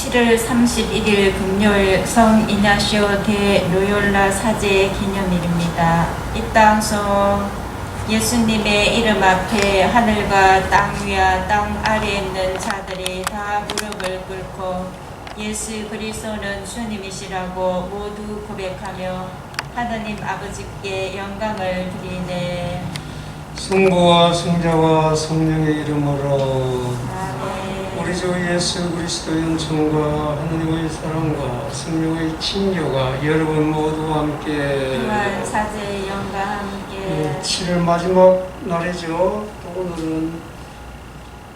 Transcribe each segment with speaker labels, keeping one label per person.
Speaker 1: 7월 31일 금요일 성 이냐시오 대 로욜라 사제 기념일입니다. 이 땅송 예수님의 이름 앞에 하늘과 땅 위와 땅 아래에 있는 자들이 다 무릎을 꿇고 예수 그리스도는 주님이시라고 모두 고백하며 하나님 아버지께 영광을 드리네.
Speaker 2: 성부와 성자와 성령의 이름으로
Speaker 1: 아멘.
Speaker 2: 우리 주 예수 그리스도의 은총과 하나님의 사랑과 성령의 친교가 여러분 모두와 함께
Speaker 1: 또한 사제의 영과 함께
Speaker 2: 7월 마지막 날이죠. 또 오늘은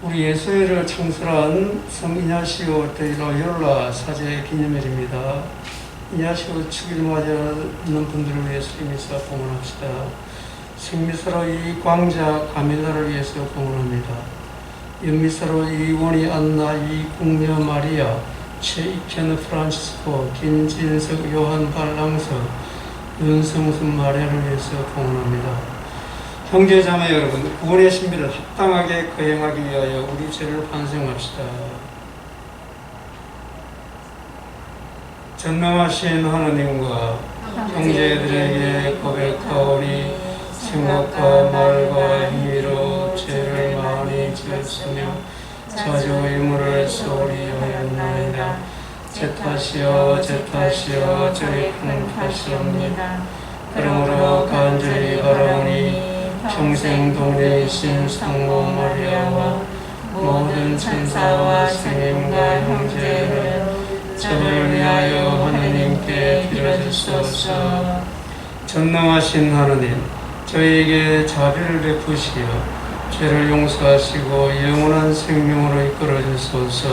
Speaker 2: 우리 예수회를 창설한 성 이냐시오 대 로욜라 사제 기념일입니다. 이냐시오 축일 맞이하는 분들을 위해서 미사 봉헌합시다. 생미사로 이 광자 가밀라를 위해서 봉헌합니다. 연미사로 이원희 안나 이 국녀 마리아 최익현 프란치스코 김진석 요한 발랑서 윤성순 마리아를 위해서 봉헌합니다. 형제자매 여러분, 구원의 신비를 합당하게 거행하기 위하여 우리 죄를 반성합시다. 전능하신 하나님과 형제들에게 고백하오니 생각과 말과 행위로 죄를 많이 지었으며 자주 의무를 소홀히 하였나이다. 제 탓이여 제 탓이여 저의 큰 탓이옵니다. 그러므로 간절히 바라오니 평생 동네이신 성모 마리아와 모든 천사와 스님과 형제를 저를 위하여 하나님께 빌어주소서. 전능하신 하나님, 저희에게 자비를 베푸시어 죄를 용서하시고 영원한 생명으로 이끌어 주소서.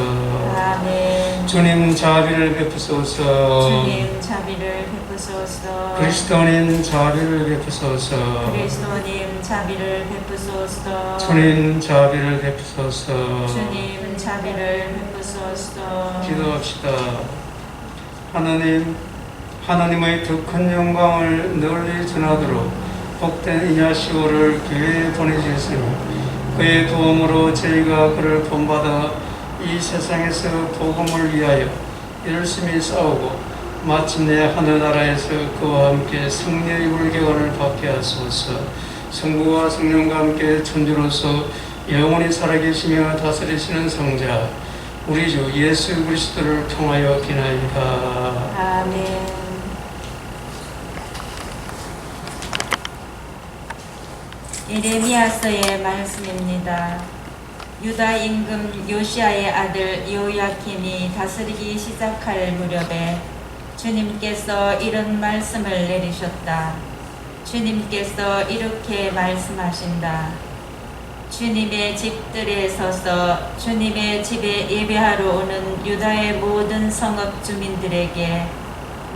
Speaker 1: 아멘.
Speaker 2: 주님 자비를 베푸소서.
Speaker 1: 주님 자비를 베푸소서.
Speaker 2: 그리스도님 자비를 베푸소서.
Speaker 1: 그리스도님 자비를 베푸소서.
Speaker 2: 주님 자비를 베푸소서.
Speaker 1: 주님 자비를 베푸소서.
Speaker 2: 기도합시다. 하나님의 더 큰 영광을 널리 전하도록 복된 이냐시오를 교회에 보내주셨으니 그의 도움으로 저희가 그를 본받아 이 세상에서 복음을 위하여 열심히 싸우고 마침내 하늘나라에서 그와 함께 승리의 물개관을 받게 하소서. 성부와 성령과 함께 천주로서 영원히 살아계시며 다스리시는 성자 우리 주 예수 그리스도를 통하여 기나이다.
Speaker 1: 아멘. 예레미야서의 말씀입니다. 유다 임금 요시아의 아들 요야킴이 다스리기 시작할 무렵에 주님께서 이런 말씀을 내리셨다. 주님께서 이렇게 말씀하신다. 주님의 집들에 서서 주님의 집에 예배하러 오는 유다의 모든 성읍 주민들에게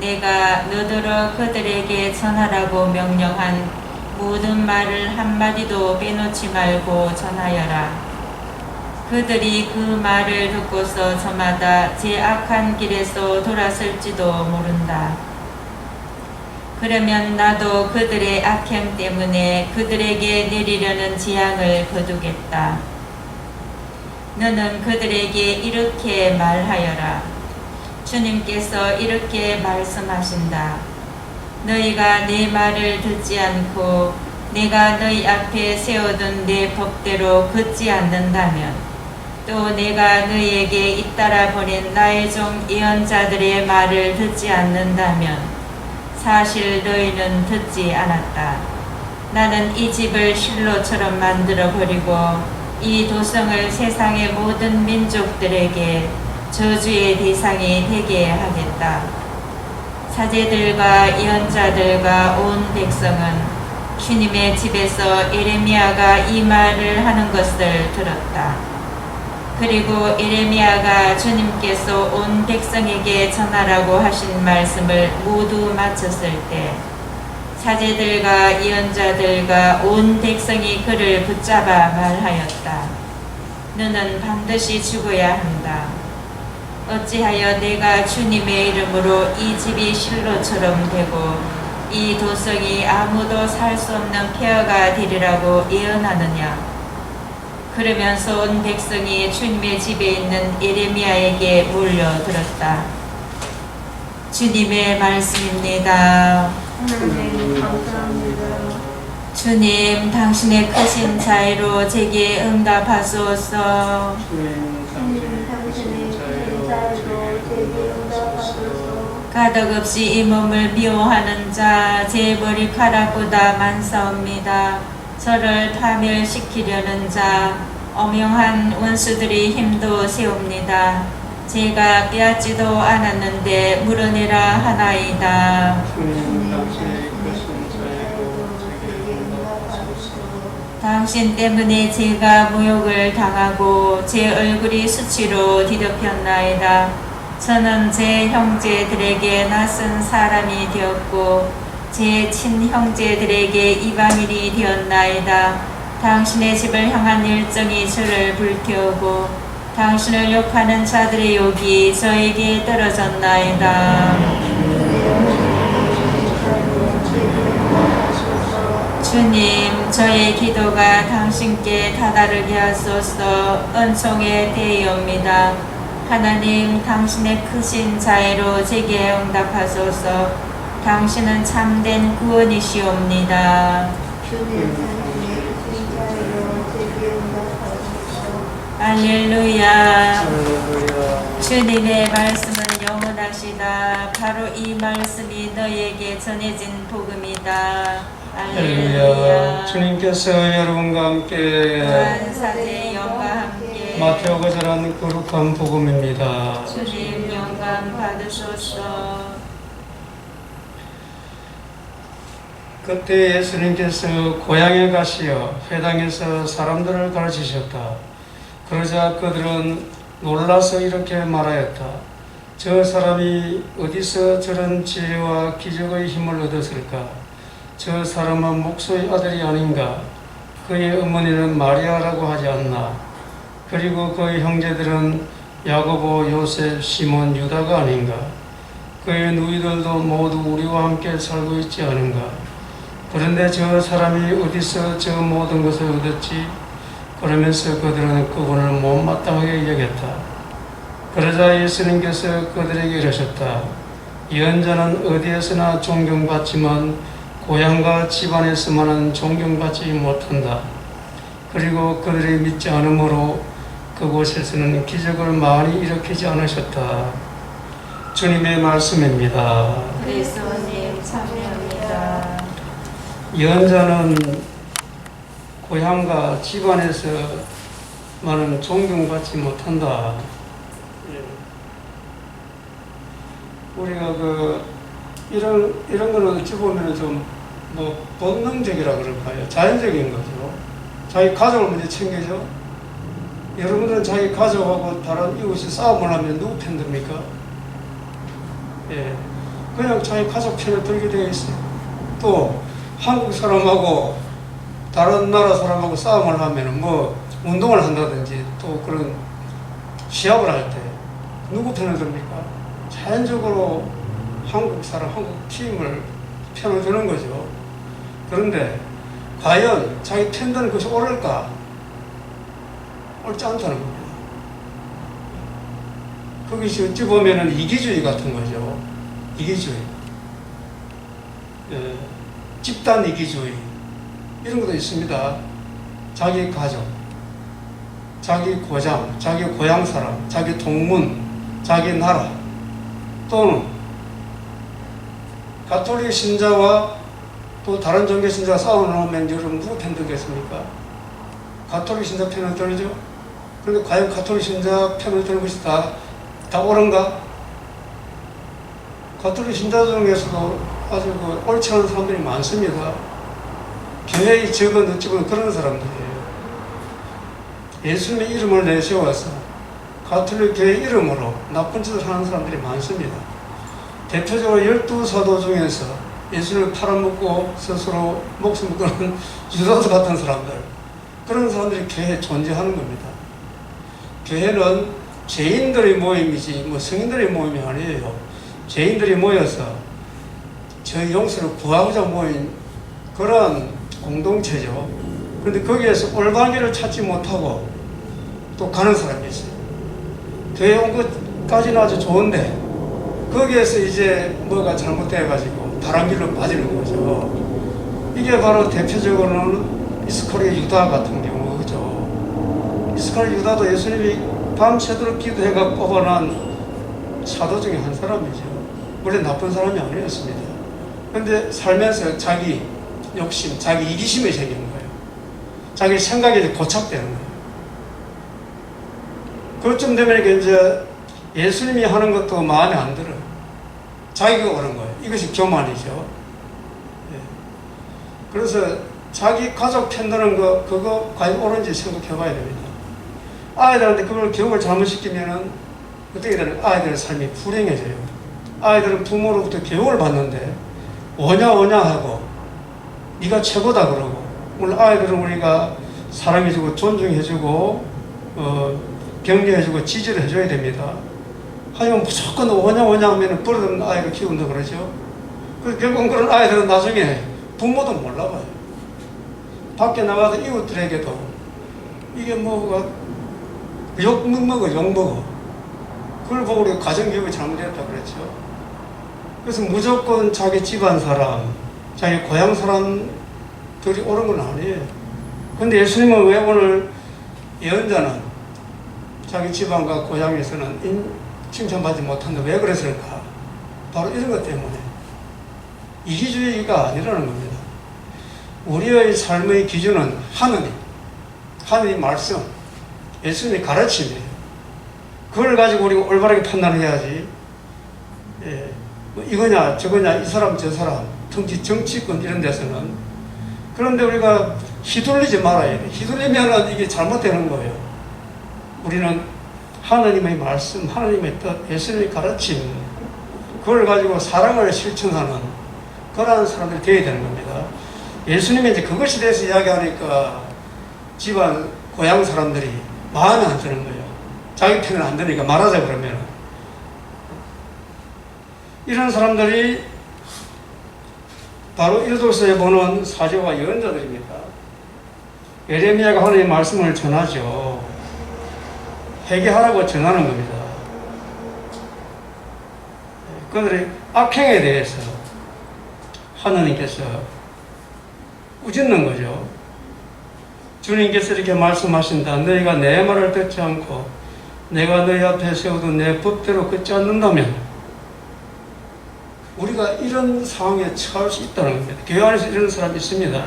Speaker 1: 내가 너더러 그들에게 전하라고 명령한 모든 말을 한마디도 빼놓지 말고 전하여라. 그들이 그 말을 듣고서 저마다 제 악한 길에서 돌아설지도 모른다. 그러면 나도 그들의 악행 때문에 그들에게 내리려는 재앙을 거두겠다. 너는 그들에게 이렇게 말하여라. 주님께서 이렇게 말씀하신다. 너희가 내 말을 듣지 않고 내가 너희 앞에 세워둔 내 법대로 걷지 않는다면 또 내가 너희에게 잇따라 보낸 나의 종 예언자들의 말을 듣지 않는다면 사실 너희는 듣지 않았다. 나는 이 집을 실로처럼 만들어 버리고 이 도성을 세상의 모든 민족들에게 저주의 대상이 되게 하겠다. 사제들과 예언자들과 온 백성은 주님의 집에서 예레미야가 이 말을 하는 것을 들었다. 그리고 예레미야가 주님께서 온 백성에게 전하라고 하신 말씀을 모두 마쳤을 때 사제들과 예언자들과 온 백성이 그를 붙잡아 말하였다. 너는 반드시 죽어야 한다. 어찌하여 내가 주님의 이름으로 이 집이 실로처럼 되고 이 도성이 아무도 살 수 없는 폐허가 되리라고 예언하느냐. 그러면서 온 백성이 주님의 집에 있는 예레미야에게 몰려들었다. 주님의 말씀입니다.
Speaker 3: 하나님 감사합니다.
Speaker 1: 주님, 당신의 크신 자애로 제게 응답하소서.
Speaker 2: 주님 당신의
Speaker 3: 자유로 제게 응답하소서.
Speaker 1: 가덕없이 이 몸을 미워하는 자, 제 머리카락보다 많사옵니다. 저를 파멸시키려는 자, 엄용한 원수들이 힘도 세웁니다. 제가 빼앗지도 않았는데 물어내라 하나이다.
Speaker 2: 주님 당신의 크신 자애로 제게 응답하소서.
Speaker 1: 당신 때문에 제가 모욕을 당하고 제 얼굴이 수치로 뒤덮였나이다. 저는 제 형제들에게 낯선 사람이 되었고 제 친형제들에게 이방인이 되었나이다. 당신의 집을 향한 열정이 저를 불태우고 당신을 욕하는 자들의 욕이 저에게 떨어졌나이다. 주님, 저의 기도가 당신께 다다르게 하소서. 은총에 대의옵니다. 하나님, 당신의 크신 자애로 제게 응답하소서. 당신은 참된 구원이시옵니다.
Speaker 3: 주님 당신의 크신 자유로 제게 응답하소서.
Speaker 1: 할렐루야.
Speaker 2: 할렐루야.
Speaker 1: 주님의 말씀은 영원하시다. 바로 이 말씀이 너에게 전해진 복음이다.
Speaker 2: 할렐루야.
Speaker 1: 할렐루야.
Speaker 2: 주님께서 여러분과 함께
Speaker 1: 만사제 영과 함께
Speaker 2: 마태오가 전한 거룩한 복음입니다.
Speaker 1: 주님 영광 받으소서.
Speaker 2: 그때 예수님께서 고향에 가시어 회당에서 사람들을 가르치셨다. 그러자 그들은 놀라서 이렇게 말하였다. 저 사람이 어디서 저런 지혜와 기적의 힘을 얻었을까? 저 사람은 목소의 아들이 아닌가? 그의 어머니는 마리아라고 하지 않나? 그리고 그의 형제들은 야고보, 요셉, 시몬, 유다가 아닌가? 그의 누이들도 모두 우리와 함께 살고 있지 않은가? 그런데 저 사람이 어디서 저 모든 것을 얻었지? 그러면서 그들은 그분을 못마땅하게 여겼다. 그러자 예수님께서 그들에게 이르셨다. 예언자는 어디에서나 존경받지만 고향과 집안에서만은 존경받지 못한다. 그리고 그들이 믿지 않으므로 그곳에서는 기적을 많이 일으키지 않으셨다. 주님의 말씀입니다.
Speaker 1: 그리스도님 참여합니다.
Speaker 2: 예언자는 고향과 집안에서만은 존경받지 못한다. 우리가 이런 거는 어찌 보면 좀 본능적이라 그럴까요? 자연적인 거죠. 자기 가족을 먼저 챙기죠. 여러분들은 자기 가족하고 다른 이웃이 싸움을 하면 누구 편 듭니까? 예, 그냥 자기 가족 편을 들게 되어 있어요. 또 한국 사람하고 다른 나라 사람하고 싸움을 하면 운동을 한다든지 또 그런 시합을 할 때 누구 편을 듭니까? 자연적으로 한국 사람, 한국 팀을 편을 드는 거죠. 그런데 과연 자기 편 드는 것이 옳을까? 옳지 않다는 겁니다. 그것이 어찌 보면 이기주의 같은 거죠. 이기주의. 예, 집단 이기주의. 이런 것도 있습니다. 자기 가족, 자기 고장, 자기 고향 사람, 자기 동문, 자기 나라, 또는 가톨릭 신자와 또 다른 종교 신자가 싸우는 하면 여러분 누구 편 들겠습니까? 가톨릭 신자 편을 들죠? 그런데 과연 가톨릭 신자 편을 드는 것이 다 옳은가? 가톨릭 신자 중에서도 아주 옳지 않은 사람들이 많습니다. 교회의 적은 어찌 보면 그런 사람들이에요. 예수님의 이름을 내세워서 가톨릭 교회 이름으로 나쁜 짓을 하는 사람들이 많습니다. 대표적으로 12사도 중에서 예수를 팔아먹고 스스로 목숨을 끊은 유다서 같은 사람들, 그런 사람들이 교회에 존재하는 겁니다. 교회는 죄인들의 모임이지 성인들의 모임이 아니에요. 죄인들이 모여서 저희 용서를 구하고자 모인 그러한 공동체죠. 근데 거기에서 올바른 길을 찾지 못하고 또 가는 사람이 있어요. 교회 온 것까지는 아주 좋은데 거기에서 이제 뭐가 잘못돼가지고 다른 길로 빠지는 거죠. 이게 바로 대표적으로는 이스카리오 유다 같은 경우죠. 이스카리오 유다도 예수님이 밤새도록 기도해가 뽑아난 사도 중에 한 사람이죠. 원래 나쁜 사람이 아니었습니다. 그런데 살면서 자기 욕심, 자기 이기심이 생긴 거예요. 자기 생각이 이제 고착되는 거예요. 그쯤 되면 이제 예수님이 하는 것도 마음에 안 들어요. 자기가 옳은 거예요. 이것이 교만이죠. 예. 그래서 자기 가족 편드는 거, 그거 과연 옳은지 생각해 봐야 됩니다. 아이들한테 그걸 교육을 잘못시키면은 어떻게 되는, 아이들의 삶이 불행해져요. 아이들은 부모로부터 교육을 받는데 오냐 하고 네가 최고다 그러고, 물론 아이들은 우리가 사랑해주고 존중해주고 격려해주고 지지를 해줘야 됩니다. 하지만 무조건 오냐 하면 버릇없는 아이를 키운다 그러죠. 그래서 결국은 그런 아이들은 나중에 부모도 몰라봐요. 밖에 나가서 이웃들에게도 이게 뭐가 욕 먹어. 그걸 보고 우리가 가정교육이 잘못됐다 그랬죠. 그래서 무조건 자기 집안 사람, 자기 고향 사람들이 옳은 건 아니에요. 근데 예수님은 왜 오늘 예언자는 자기 집안과 고향에서는 칭찬받지 못한다, 왜 그랬을까? 바로 이런 것 때문에 이기주의가 아니라는 겁니다. 우리의 삶의 기준은 하느님 말씀, 예수님의 가르침이에요. 그걸 가지고 우리가 올바르게 판단해야지. 예, 뭐 이거냐 저거냐, 이 사람 저 사람, 정치권 이런 데서는. 그런데 우리가 휘둘리지 말아야 돼. 휘둘리면 이게 잘못되는 거예요. 우리는 하나님의 말씀, 하나님의 뜻, 예수님의 가르침, 그걸 가지고 사랑을 실천하는 그러한 사람들이 되어야 되는 겁니다. 예수님이 이제 그것에 대해서 이야기하니까 집안, 고향 사람들이 마음에 안 드는 거예요. 자기 편은 안 되니까 말하자 그러면. 이런 사람들이 바로 일도서에 보는 사제와 예언자들입니다. 예레미야가 하나님의 말씀을 전하죠. 회개하라고 전하는 겁니다. 그들의 악행에 대해서 하나님께서 꾸짖는 거죠. 주님께서 이렇게 말씀하신다. 너희가 내 말을 듣지 않고 내가 너희 앞에 세워둔 내 법대로 걷지 않는다면, 우리가 이런 상황에 처할 수 있다는 겁니다. 교회 안에서 이런 사람이 있습니다.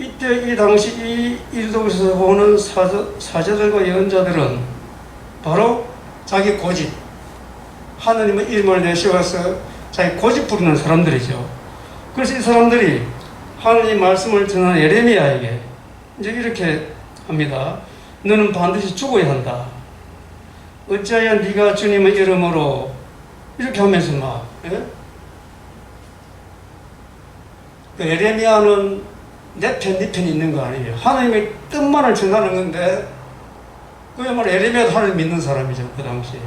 Speaker 2: 이때 이 당시 이 일도에서 보는 사제들과 예언자들은 바로 자기 고집, 하나님의 이름을 내세워서 자기 고집 부리는 사람들이죠. 그래서 이 사람들이 하나님 말씀을 전하는 예레미야에게 이제 이렇게 합니다. 너는 반드시 죽어야 한다. 어찌하여 네가 주님의 이름으로, 이렇게 하면서 막, 예? 예레미야는 내 편, 네 편이 있는 거 아니에요. 하나님의 뜻만을 전하는 건데, 그야말로 예레미야도 하나님 믿는 사람이죠, 그 당시에.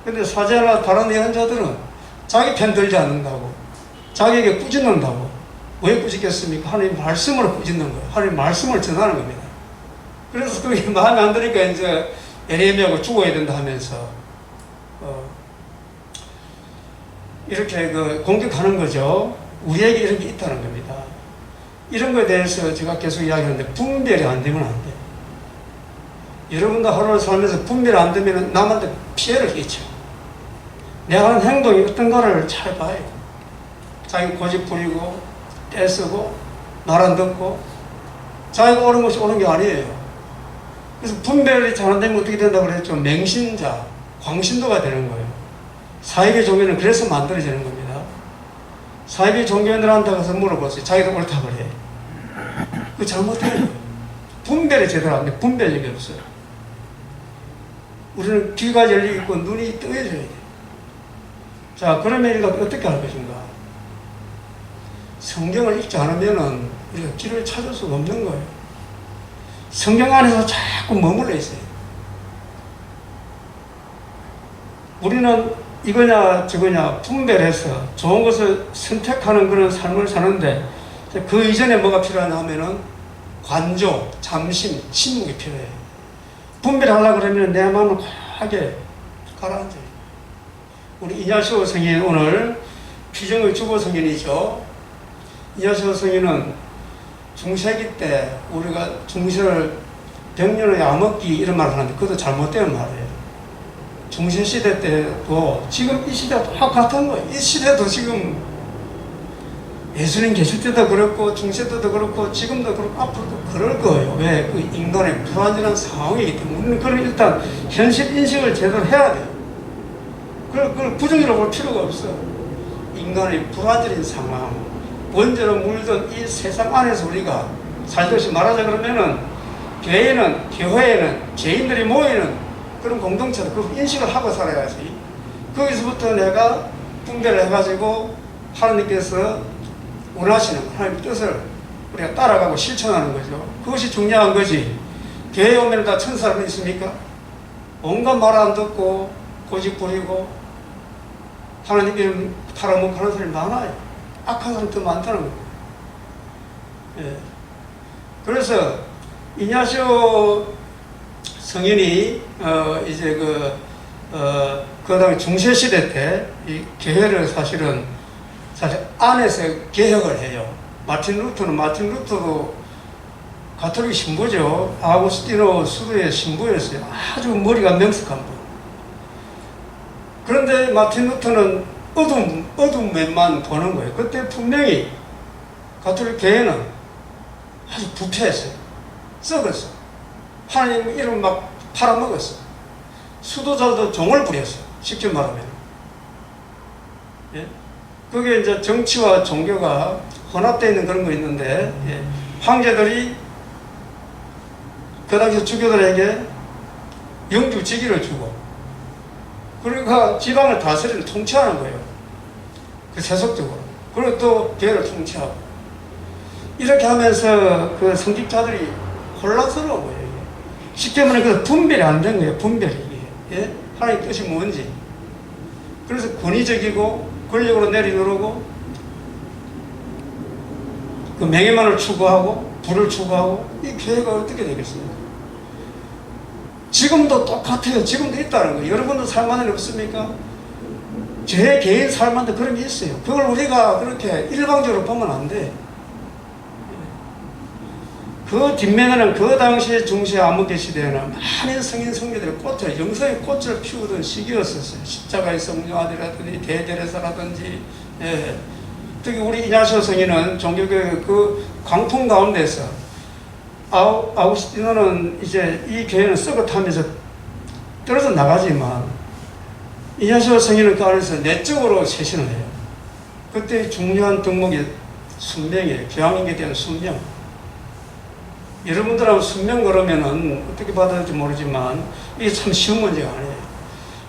Speaker 2: 근데 사제나 다른 예언자들은 자기 편 들지 않는다고, 자기에게 꾸짖는다고. 왜 꾸짖겠습니까? 하나님 말씀으로 꾸짖는 거예요. 하나님 말씀을 전하는 겁니다. 그래서 그게 마음에 안 드니까 이제 예레미야가 죽어야 된다 하면서 이렇게 공격하는 거죠. 우리에게 이런 게 있다는 겁니다. 이런 거에 대해서 제가 계속 이야기하는데 분별이 안 되면 안 돼요. 여러분도 하루를 살면서 분별이 안 되면 남한테 피해를 끼쳐. 내가 하는 행동이 어떤가를 잘 봐요. 자기 고집 부리고 떼쓰고 말 안 듣고 자기가 옳은 것이 옳은 게 아니에요. 그래서 분별이 잘 안 되면 어떻게 된다고 그랬죠? 맹신자, 광신도가 되는 거예요. 사이비 종교는 그래서 만들어지는 겁니다. 사이비 종교인들한테 가서 물어보세요. 자기도 옳다 그래. 그거 잘못해요. 분별이 제대로 안 돼. 분별력이 없어요. 우리는 귀가 열려 있고 눈이 뜨여져야 돼. 자, 그러면 우리가 어떻게 할 것인가? 성경을 읽지 않으면은 우리가 길을 찾을 수가 없는 거예요. 성경 안에서 자꾸 머물러 있어요. 우리는 이거냐 저거냐 분별해서 좋은 것을 선택하는 그런 삶을 사는데 그 이전에 뭐가 필요하냐 하면은 관조, 잠심, 침묵이 필요해. 분별하려고 그러면 내 마음을 과하게 가라앉아요. 우리 이냐시오 성인 오늘 피정의 주보 성인이죠. 이냐시오 성인은 중세기 때 우리가 중세를 병년의 암흑기 이런 말을 하는데 그것도 잘못된 말이에요. 중세시대 때도 지금 이 시대가 똑같은 거예요. 이 시대도 지금 예수님 계실 때도 그렇고 중세 때도 그렇고 지금도 그렇고 앞으로도 그럴 거예요. 왜? 그 인간의 불완전한 상황이기 때문에 우리는 그걸 일단 현실 인식을 제대로 해야 돼요. 그걸 부정적으로 볼 필요가 없어. 인간의 불완전한 상황, 원죄로 물든 이 세상 안에서 우리가 살듯이 말하자 그러면은 교회에는 죄인들이 모이는 그런 공동체도 그 인식을 하고 살아야지. 거기서부터 내가 분별을 해가지고 하나님께서 원하시는 하나님의 뜻을 우리가 따라가고 실천하는 거죠. 그것이 중요한 거지. 교회에 오면 다 천사는 있습니까? 온갖 말 안 듣고 고집 부리고 하나님 이름 팔아먹고 하는 사람이 많아요. 악한 사람이 더 많다는 거예요. 예. 그래서 이냐시오 성인이 이제 그 다음에 중세시대 때 이 교회를 사실 안에서 개혁을 해요. 마틴 루터도 가톨릭 신부죠. 아우구스티노 수도의 신부였어요. 아주 머리가 명석한 분. 그런데 마틴 루터는 어두운 면만 보는 거예요. 그때 분명히 가톨릭 교회는 아주 부패했어요. 썩었어. 하나님 이름 막 팔아먹었어. 수도자도 종을 부렸어요. 쉽게 말하면. 예? 그게 이제 정치와 종교가 혼합되어 있는 그런 거 있는데, 예. 황제들이 그 당시 주교들에게 영주직위를 주고, 그러니까 지방을 다스리는 통치하는 거예요. 그 세속적으로. 그리고 또 교회를 통치하고. 이렇게 하면서 그 성직자들이 혼란스러운 거예요. 이게. 쉽게 말하면 그 분별이 안 된 거예요. 분별이. 예? 하나님의 뜻이 뭔지. 그래서 권위적이고 권력으로 내리누르고 그 명예만을 추구하고 부를 추구하고 이 교회가 어떻게 되겠습니까? 지금도 똑같아요. 지금도 있다는 거예요. 여러분도 삶 안에 없습니까? 제 개인 삶 안에 그런 게 있어요. 그걸 우리가 그렇게 일방적으로 보면 안 돼. 그 뒷면에는 그 당시에 중세 암흑기 시대에는 많은 성인 성녀들의 꽃을, 영성의 꽃을 피우던 시기였었어요. 십자가의 성녀아들이라든지 대제레사라든지, 예. 특히 우리 이냐시오 성인은 종교교회 그 광풍 가운데서 아우구스티노는 이제 이 교회는 썩어타면서 떨어져 나가지만 이냐시오 성인은 그 안에서 내적으로 쇄신을 해요. 그때 중요한 덕목이 순명이에요. 교황인에 대한 순명. 여러분들하고 순명 그러면은 어떻게 받아야 될지 모르지만 이게 참 쉬운 문제가 아니에요.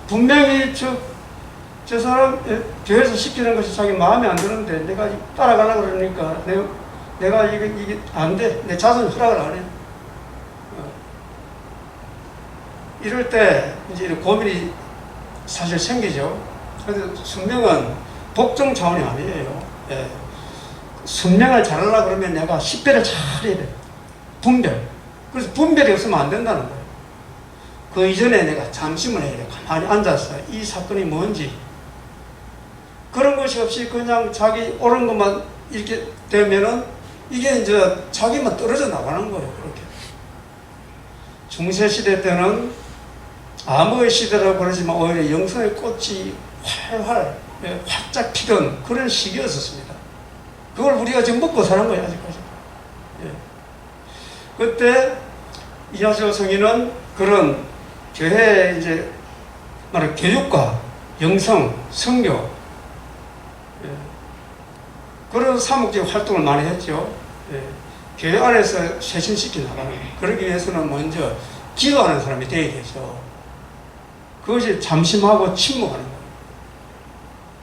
Speaker 2: 분명히 저 사람 교회에서 시키는 것이 자기 마음에 안 드는데 내가 따라가려고 그러니까 내가 이게 안 돼. 내 자손이 허락을 안 해. 이럴 때 이제 이런 고민이 사실 생기죠. 그래서 순명은 복종 차원이 아니에요. 예. 순명을 잘하려고 그러면 내가 10배를 잘해야 돼. 분별. 그래서 분별이 없으면 안 된다는 거예요. 그 이전에 내가 잠심을 해야 돼. 가만히 앉아서 이 사건이 뭔지. 그런 것이 없이 그냥 자기 옳은 것만 이렇게 되면은 이게 이제 자기만 떨어져 나가는 거예요. 그렇게. 중세시대 때는 암흑의 시대라고 그러지만 오히려 영성의 꽃이 활활, 활짝 피던 그런 시기였었습니다. 그걸 우리가 지금 먹고 사는 거예요, 아직까지. 예. 그때 이냐시오 성인은 그런 교회 이제 말하는 교육과 영성, 성교 예. 그런 사목적 활동을 많이 했죠. 예. 교회 안에서 쇄신시켜 나가는 그러기 위해서는 먼저 기도하는 사람이 되어야겠죠. 그것이 잠심하고 침묵하는 거예요.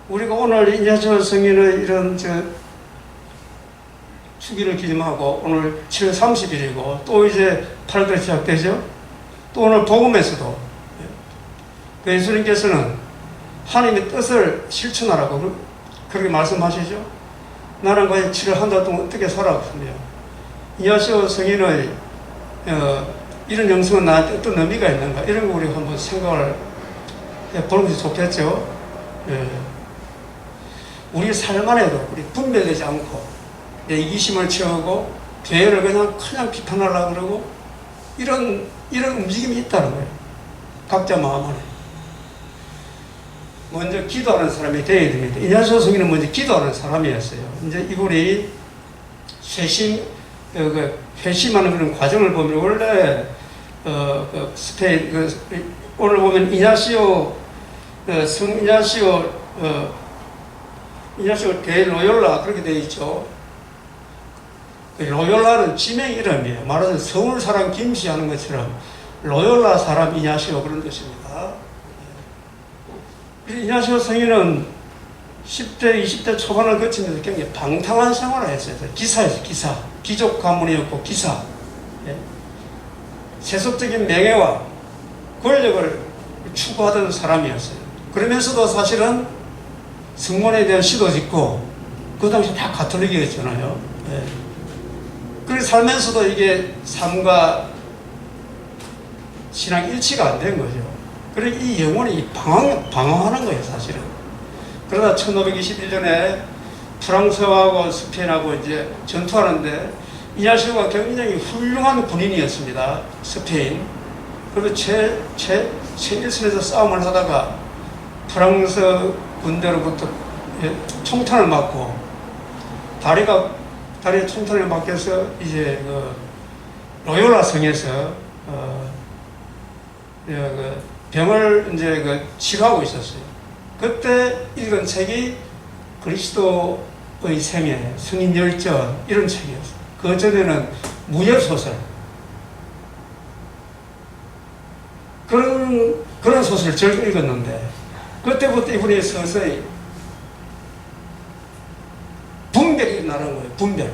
Speaker 2: 우리가 오늘 이냐시오 성인의 이런 축일을 기념하고 오늘 7월 30일이고 또 이제 8월에 시작되죠. 또 오늘 복음에서도 그 예수님께서는 하나님의 뜻을 실천하라고 그렇게 말씀하시죠. 나는 과연 7월 한 달 동안 어떻게 살아왔으며 이냐시오 성인의 이런 영성은 나한테 어떤 의미가 있는가 이런 거 우리가 한번 생각을 해보는 것이 좋겠죠. 예. 우리 삶 안에도 우리 분별되지 않고 내 이기심을 채우고 죄를 그냥 비판하려고 그러고 이런 움직임이 있다는 거예요. 각자 마음 안에. 먼저 기도하는 사람이 되어야 됩니다. 이냐시오 성인은 먼저 기도하는 사람이었어요. 이제 이분이 회심하는 그런 과정을 보면 원래 스페인 오늘 보면 이냐시오 성 이냐시오 데 로욜라 그렇게 되어 있죠. 로욜라는 지명 이름이에요. 말하자면 서울 사람 김씨 하는 것처럼 로욜라 사람 이냐시오 그런 뜻입니다. 이냐시오 성인은 10대, 20대 초반을 거치면서 굉장히 방탕한 생활을 했어요. 기사였어요, 기사. 귀족 가문이었고, 기사. 예. 세속적인 명예와 권력을 추구하던 사람이었어요. 그러면서도 사실은 성문에 대한 시도 짓고, 그 당시 다 가톨릭이었잖아요. 예. 그렇게 살면서도 이게 삶과 신앙이 일치가 안 된 거죠. 그래 이 영혼이 방황하는 거예요, 사실은. 그러다 1521년에 프랑스하고 스페인하고 이제 전투하는데 이냐시오가 굉장히 훌륭한 군인이었습니다. 스페인. 그리고 최일선에서 싸움을 하다가 프랑스 군대로부터 총탄을 맞고 다리에 총탄을 맞겨서 이제 로욜라 성에서 병을 이제 치료하고 있었어요. 그때 읽은 책이 그리스도의 생애, 성인 열전 이런 책이었어요. 그 전에는 무협 소설 그런 소설을 즐겨 읽었는데 그때부터 이분이 서서히 분별이 일어나는 거예요. 분별.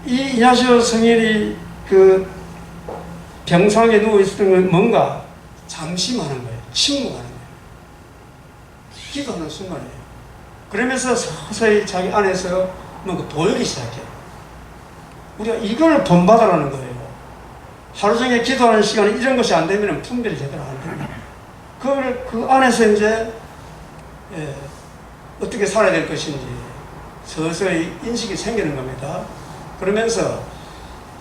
Speaker 2: 이 이냐시오 성인이 병상에 누워있었던 건 뭔가 잠심하는 거예요. 침묵하는 거예요. 기도하는 순간이에요. 그러면서 서서히 자기 안에서 뭔가 보이기 시작해요. 우리가 이걸 본받으라는 거예요. 하루 종일 기도하는 시간에 이런 것이 안 되면 분별이 제대로 안 됩니다. 그 안에서 이제 어떻게 살아야 될 것인지 서서히 인식이 생기는 겁니다. 그러면서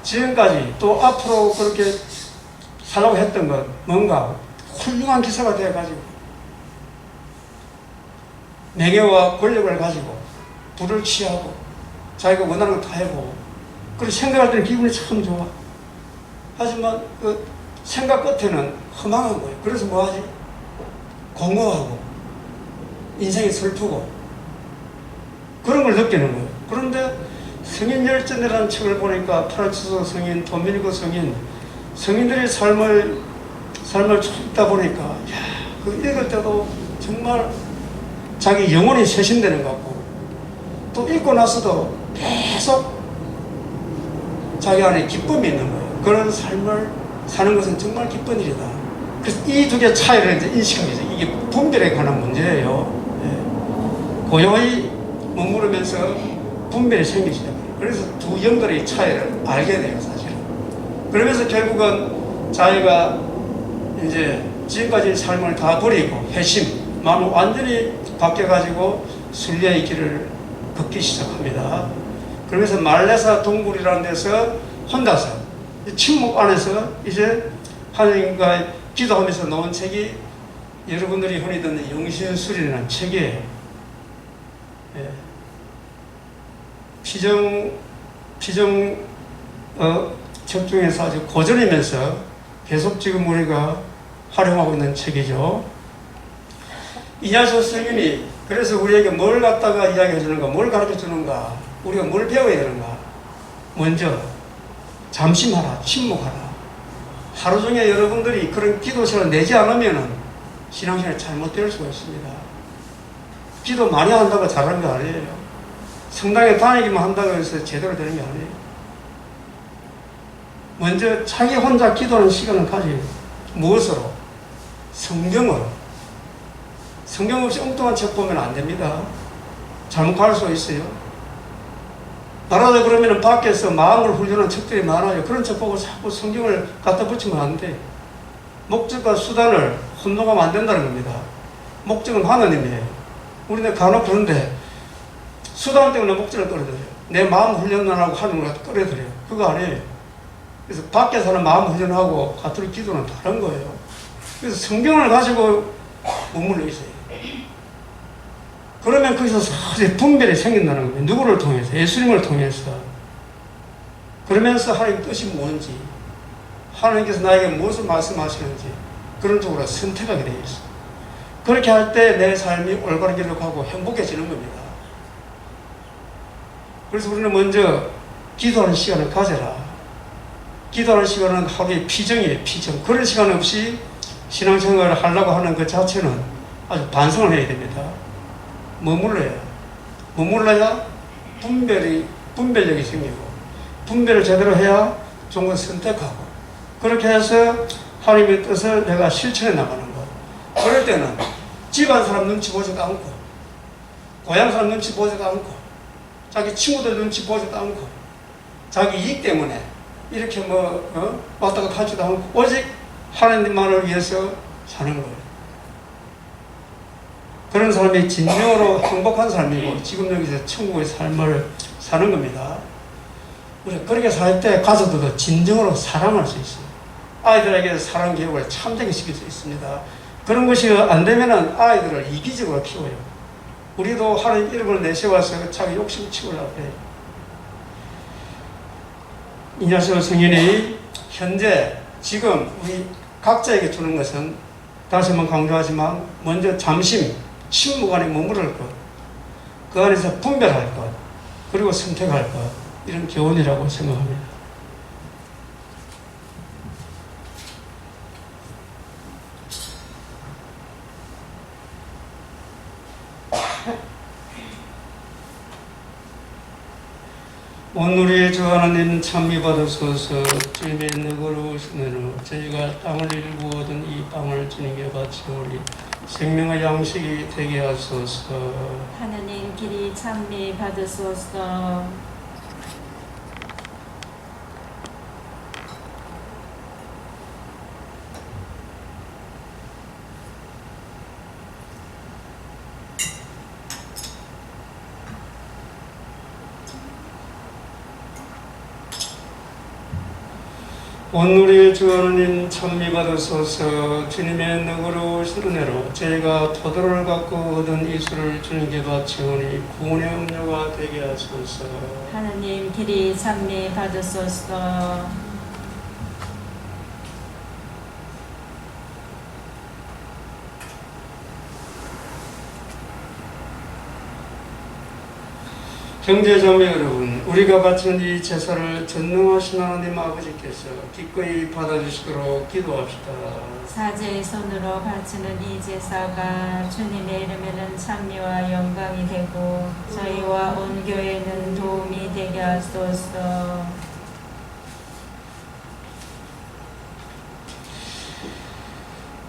Speaker 2: 지금까지 또 앞으로 그렇게 살라고 했던 것 뭔가 훌륭한 기사가 되어가지고 명예와 권력을 가지고 부를 취하고 자기가 원하는 거 다 해보고 그리고 생각할 때는 기분이 참 좋아. 하지만 그 생각 끝에는 허망한 거예요. 그래서 뭐하지? 공허하고 인생이 슬프고 그런 걸 느끼는 거예요. 그런데 성인열전이라는 책을 보니까 프란치스코 성인, 도미니코 성인들의 삶을 읽다 보니까 그 읽을 때도 정말 자기 영혼이 쇄신되는 것 같고 또 읽고 나서도 계속 자기 안에 기쁨이 있는 거예요. 그런 삶을 사는 것은 정말 기쁜 일이다. 그래서 이 두 개의 차이를 이제 인식하게 되죠. 이게 분별에 관한 문제예요. 예. 고요히 머무르면서 분별이 생기기 시작해요. 그래서 두 영들의 차이를 알게 돼요, 사실은. 그러면서 결국은 자기가 이제 지금까지 삶을 다 버리고 회심, 마음을 완전히 바뀌어가지고 순례의 길을 걷기 시작합니다. 그러면서 말레사 동굴이라는 데서 혼자서 침묵 안에서 이제 하나님과 기도하면서 나온 책이 여러분들이 흔히 듣는 영신술이라는 책이에요. 예. 책 중에서 아주 고전이면서 계속 지금 우리가 활용하고 있는 책이죠. 이냐시오 성인이 그래서 우리에게 뭘 갖다가 이야기해 주는가, 뭘 가르쳐 주는가, 우리가 뭘 배워야 되는가. 먼저 잠심하라, 침묵하라. 하루 종일 여러분들이 그런 기도 시간을 내지 않으면 신앙생활이 잘못될 수가 있습니다. 기도 많이 한다고 잘하는 게 아니에요. 성당에 다니기만 한다고 해서 제대로 되는 게 아니에요. 먼저 자기 혼자 기도하는 시간을 가지고 무엇으로? 성경으로. 성경 없이 엉뚱한 책 보면 안 됩니다. 잘못 갈 수 있어요. 말하자 그러면은 밖에서 마음을 훈련한 척들이 많아요. 그런 척 보고 자꾸 성경을 갖다 붙이면 안 돼. 목적과 수단을 혼동하면 안 된다는 겁니다. 목적은 하나님이에요. 우리는 간혹 그런데 수단 때문에 목적을 끌어들여요. 내 마음 훈련하고 하나님을 갖다 끌어들여요. 그거 아니에요. 그래서 밖에서는 마음 훈련하고 겉으로 기도는 다른 거예요. 그래서 성경을 가지고 머물러 있어요. 그러면 거기서 사실 분별이 생긴다는 거예요. 누구를 통해서? 예수님을 통해서. 그러면서 하나님 뜻이 뭔지, 하나님께서 나에게 무엇을 말씀하시는지 그런 쪽으로 선택하게 되어 있어요. 그렇게 할 때 내 삶이 올바른 길로 가고 행복해지는 겁니다. 그래서 우리는 먼저 기도하는 시간을 가져라. 기도하는 시간은 하루의 피정이에요. 피정. 그런 시간 없이 신앙생활을 하려고 하는 그 자체는 아주 반성을 해야 됩니다. 머물러야 분별력이 생기고, 분별을 제대로 해야 좋은 걸 선택하고, 그렇게 해서 하나님의 뜻을 내가 실천해 나가는 거. 그럴 때는 집안 사람 눈치 보지도 않고, 고향 사람 눈치 보지도 않고, 자기 친구들 눈치 보지도 않고, 자기 이익 때문에 이렇게 왔다 갔다 하지도 않고, 오직 하나님만을 위해서 사는 거예요. 그런 사람이 진정으로 행복한 삶이고 지금 여기서 천국의 삶을 사는 겁니다. 우리 그렇게 살 때 가족들도 진정으로 사랑할 수 있어요. 아이들에게 사랑 교육을 참되게 시킬 수 있습니다. 그런 것이 안 되면 아이들을 이기적으로 키워요. 우리도 하나님 이름을 내세워서 자기 욕심 치우려고 해요. 이냐시오 성인이 현재 지금 우리 각자에게 주는 것은 다시 한번 강조하지만 먼저 잠시 침묵 안에 머무를 것, 그 안에서 분별할 것, 그리고 선택할 것, 이런 교훈이라고 생각합니다. 오늘의 주 하나님 찬미 받으소서. 주님의 너그러우신 은혜로 저희가 땅을 일구 얻은 이 빵을 주님께 바치오리. 생명의 양식이 되게 하소서.
Speaker 1: 하나님 길이 찬미 받으소서.
Speaker 2: 오늘의 주 하나님 찬미 받으소서. 주님의 너그러우신 은혜로 저희가 포도를 갖고 얻은 이 술을 주님께 바치오니 구원의 음료가 되게 하소서.
Speaker 1: 하나님 길이 찬미 받으소서.
Speaker 2: 형제자매 여러분, 우리가 바치는 이 제사를 전능하신 하나님 아버지께서 기꺼이 받아주시도록 기도합시다.
Speaker 1: 사제의 손으로 바치는 이 제사가 주님의 이름에는 찬미와 영광이 되고 저희와 온 교회는 도움이 되게 하소서.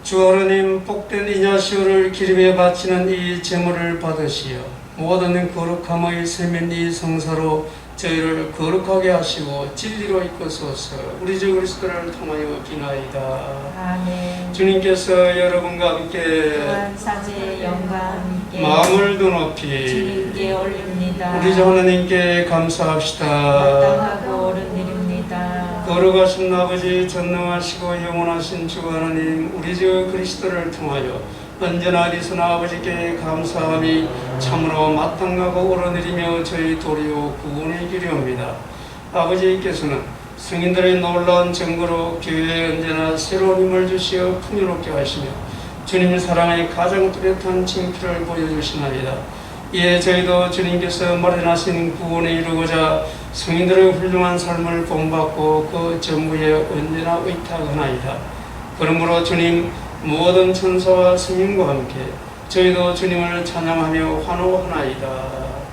Speaker 2: 주 하나님, 복된 이냐시오를 기름에 바치는 이 제물을 받으시어 모든 거룩함의 세면이 성사로 저희를 거룩하게 하시고 진리로 이끄소서. 우리 주 그리스도를 통하여 기나이다.
Speaker 1: 아멘.
Speaker 2: 주님께서 여러분과 함께
Speaker 1: 또한 사제의 영광과 함께
Speaker 2: 마음을 더 높이
Speaker 1: 주님께 올립니다.
Speaker 2: 우리 주 하나님께 감사합시다.
Speaker 1: 마땅하고 옳은 일입니다.
Speaker 2: 거룩하신 아버지, 전능하시고 영원하신 주 하나님, 우리 주 그리스도를 통하여 언제나 어디서나 아버지께 감사함이 참으로 마땅하고 옳은 일이며 저희 도리요 구원의 길이옵니다. 아버지께서는 성인들의 놀라운 증거로 교회에 언제나 새로운 힘을 주시어 풍요롭게 하시며 주님의 사랑의 가장 뚜렷한 징표를 보여주시나이다. 이에 저희도 주님께서 마련하신 구원에 이루고자 성인들의 훌륭한 삶을 본받고 그 전부에 언제나 의탁하나이다. 그러므로 주님, 모든 천사와 스님과 함께 저희도 주님을 찬양하며 환호하나이다.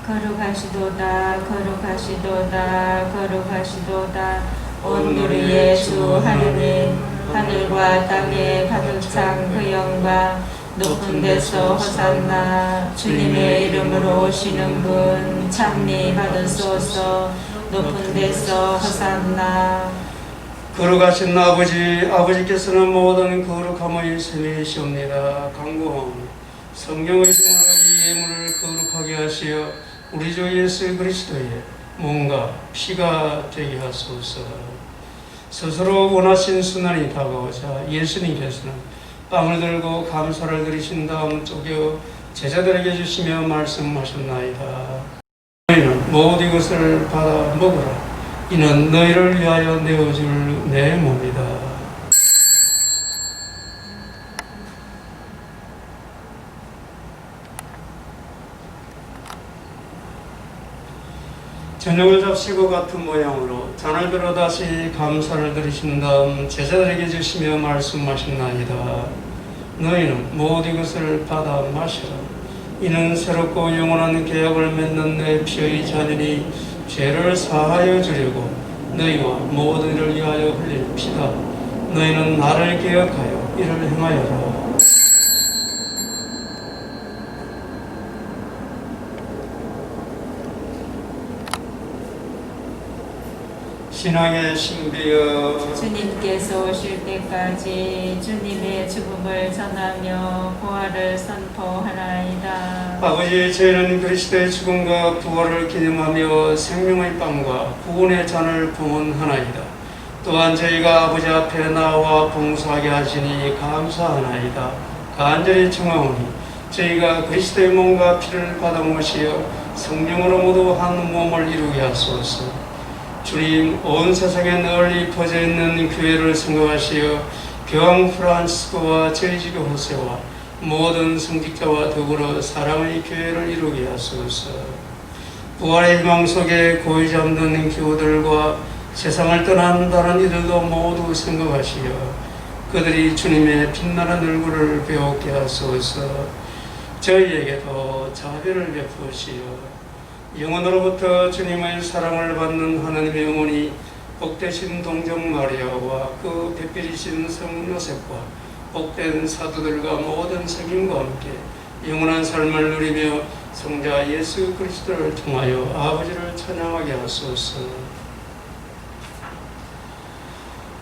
Speaker 1: 거룩하시도다 거룩하시도다 거룩하시도다 온 우리의 주 하느님, 하늘과 땅에 가득 찬 그 영광 높은 데서 호산나 주님의 이름으로 오시는 분 찬미 받으소서. 높은 데서 호산나.
Speaker 2: 거룩하신 아버지께서는 모든 거룩함의 셈이시옵니다. 간구하오니 성령의 힘으로 이 예물을 거룩하게 하시어 우리 주 예수 그리스도의 몸과 피가 되게 하소서. 스스로 원하신 순환이 다가오자 예수님께서는 빵을 들고 감사를 드리신 다음 쪼개 제자들에게 주시며 말씀하셨나이다. 너희는 모든 이것을 받아 먹으라. 이는 너희를 위하여 내어줄 내 몸이다. 저녁을 잡시고 같은 모양으로 잔을 들어 다시 감사를 드리신 다음 제자들에게 주시며 말씀하셨나이다. 너희는 모든 것을 받아 마시라. 이는 새롭고 영원한 계약을 맺는 내 피의 잔이니 죄를 사하여 주려고 너희와 모든 이를 위하여 흘릴 피다. 너희는 나를 기억하여 이를 행하여라. 신앙의 신비여
Speaker 1: 주님께서 오실 때까지 주님의 죽음을 전하며 부활을 선포하나이다.
Speaker 2: 아버지, 저희는 그리스도의 죽음과 부활을 기념하며 생명의 빵과 구원의 잔을 봉헌하나이다. 또한 저희가 아버지 앞에 나와 봉사하게 하시니 감사하나이다. 간절히 청하오니 저희가 그리스도의 몸과 피를 받아 모시어 성령으로 모두 한 몸을 이루게 하소서. 주님, 온 세상에 널리 퍼져 있는 교회를 생각하시어 교황 프란시스코와 저희 지교 호세와 모든 성직자와 더불어 사랑의 교회를 이루게 하소서. 부활의 희망 속에 고이 잠든 교우들과 세상을 떠난 다른 이들도 모두 생각하시어 그들이 주님의 빛나는 얼굴을 배우게 하소서. 저희에게도 자비를 베푸시어 영원으로부터 주님의 사랑을 받는 하나님의 어머니 복되신 동정 마리아와 그 배필이신 성 요셉과 복된 사도들과 모든 성인과 함께 영원한 삶을 누리며 성자 예수 그리스도를 통하여 아버지를 찬양하게 하소서.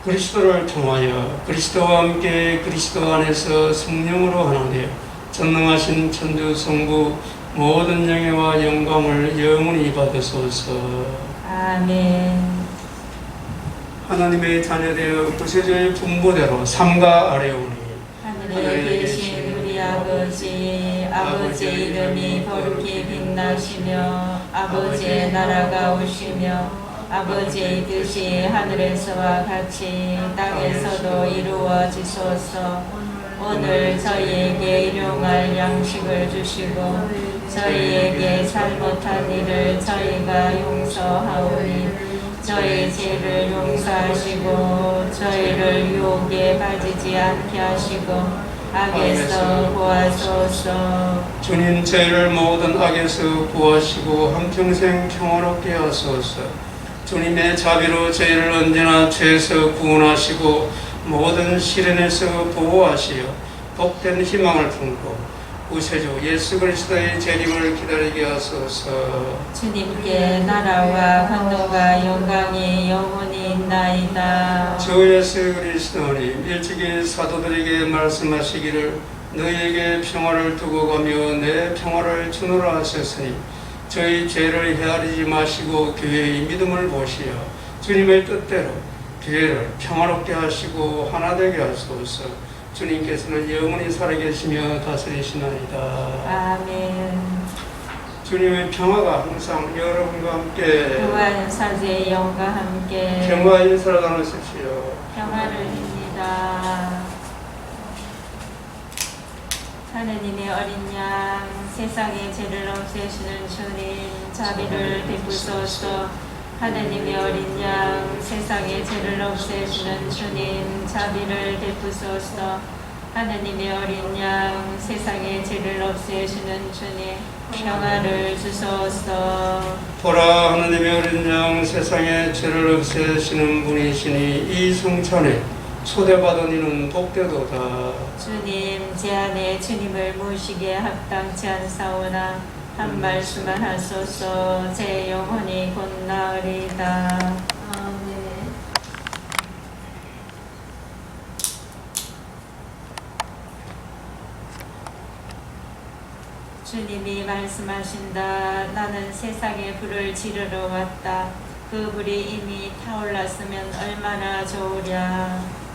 Speaker 2: 그리스도를 통하여 그리스도와 함께 그리스도 안에서 성령으로 하나 되어 전능하신 천주 성부 모든 영예와 영광을 영원히 받으소서.
Speaker 1: 아멘.
Speaker 2: 하나님의 자녀되어 구세주의 분보대로 삼가 아뢰오니
Speaker 1: 하늘에 계신 우리 아버지, 아버지의 이름이 거룩히 빛나시며 아버지의 나라가 오시며 아버지의 뜻이 하늘에서와 같이 땅에서도 이루어지소서. 오늘 저희에게 일용할 양식을 주시고 저희에게 잘못한 일을 저희가 용서하오니 저희 죄를 용서하시고 저희를 유혹에 빠지지 않게 하시고 악에서 구하소서.
Speaker 2: 주님, 저희를 모든 악에서 구하시고 한평생 평화롭게 하소서. 주님의 자비로 저희를 언제나 죄에서 구원하시고 모든 시련에서 보호하시어 복된 희망을 품고 구세주 예수 그리스도의 재림을 기다리게 하소서.
Speaker 1: 주님께 나라와 권능과 영광이 영원히 있나이다.
Speaker 2: 주 예수 그리스도님, 일찍이 사도들에게 말씀하시기를 너희에게 평화를 두고 가며 내 평화를 주노라 하셨으니 저희 죄를 헤아리지 마시고 교회의 믿음을 보시어 주님의 뜻대로 교회를 평화롭게 하시고 하나 되게 하소서. 주님께서는 영원히 살아계시며 다스리시나이다.
Speaker 1: 아멘.
Speaker 2: 주님의 평화가 항상 여러분과 함께
Speaker 1: 그와 사제의 영과 함께
Speaker 2: 평화 인사를 나누십시오.
Speaker 1: 평화를 빕니다. 하느님의 어린 양, 세상의 죄를 없애시는 주님, 자비를 베푸소서. 하느님의 어린 양, 세상의 죄를 없애시는 주님, 자비를 베푸소서. 하느님의 어린 양, 세상의 죄를 없애시는 주님, 평화를 주소서.
Speaker 2: 보라, 하느님의 어린 양, 세상의 죄를 없애시는 분이시니 이 성찬에 초대받은 이는 복되도다.
Speaker 1: 주님, 제 안에 주님을 모시기에 합당치 않사오나 한 말씀만 하소서. 제 영혼이 곧 나으리다.
Speaker 3: 아멘.
Speaker 1: 주님이 말씀하신다. 나는 세상에 불을 지르러 왔다. 그 불이 이미 타올랐으면 얼마나 좋으랴.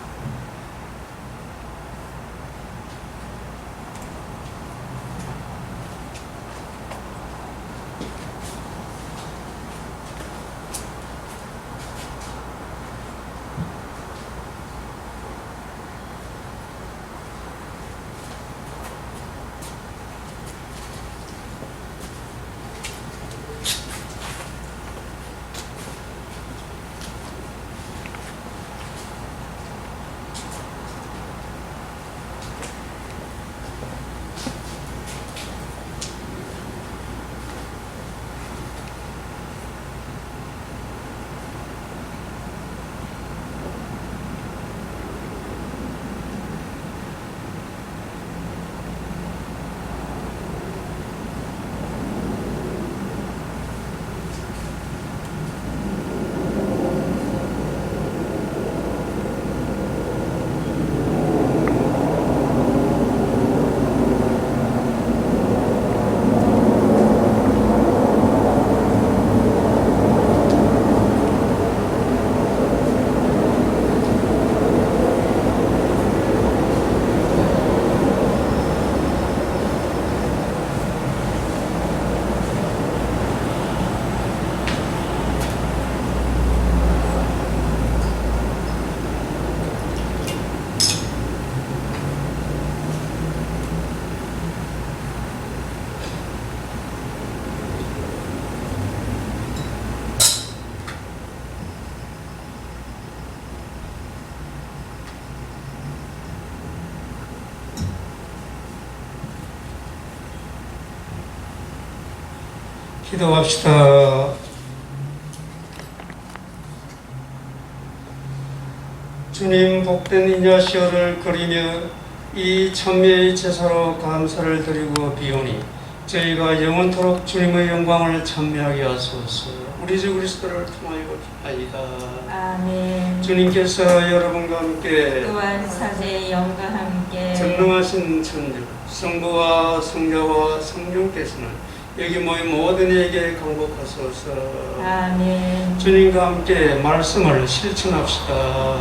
Speaker 2: 기도합시다. 주님, 복된 이냐시오를 그리며 이 천미의 제사로 감사를 드리고 비오니 저희가 영원토록 주님의 영광을 찬미하게 하소서. 우리 주 그리스도를 통하여 기도하이다.
Speaker 1: 아멘.
Speaker 2: 주님께서 여러분과 함께
Speaker 1: 또한 사제의 영과 함께
Speaker 2: 전능하신 천주 성부와 성자와 성령께서는 여기 모인 모든 이에게 강복하소서.
Speaker 1: 아멘.
Speaker 2: 주님과 함께 말씀을 실천합시다.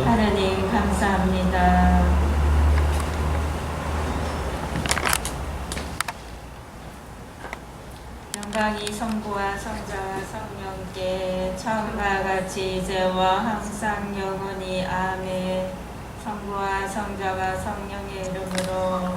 Speaker 1: 하나님 감사합니다. 영광이 성부와 성자와 성령께 처음과 같이 이제와 항상 영원히 아멘. 성부와 성자와 성령의 이름으로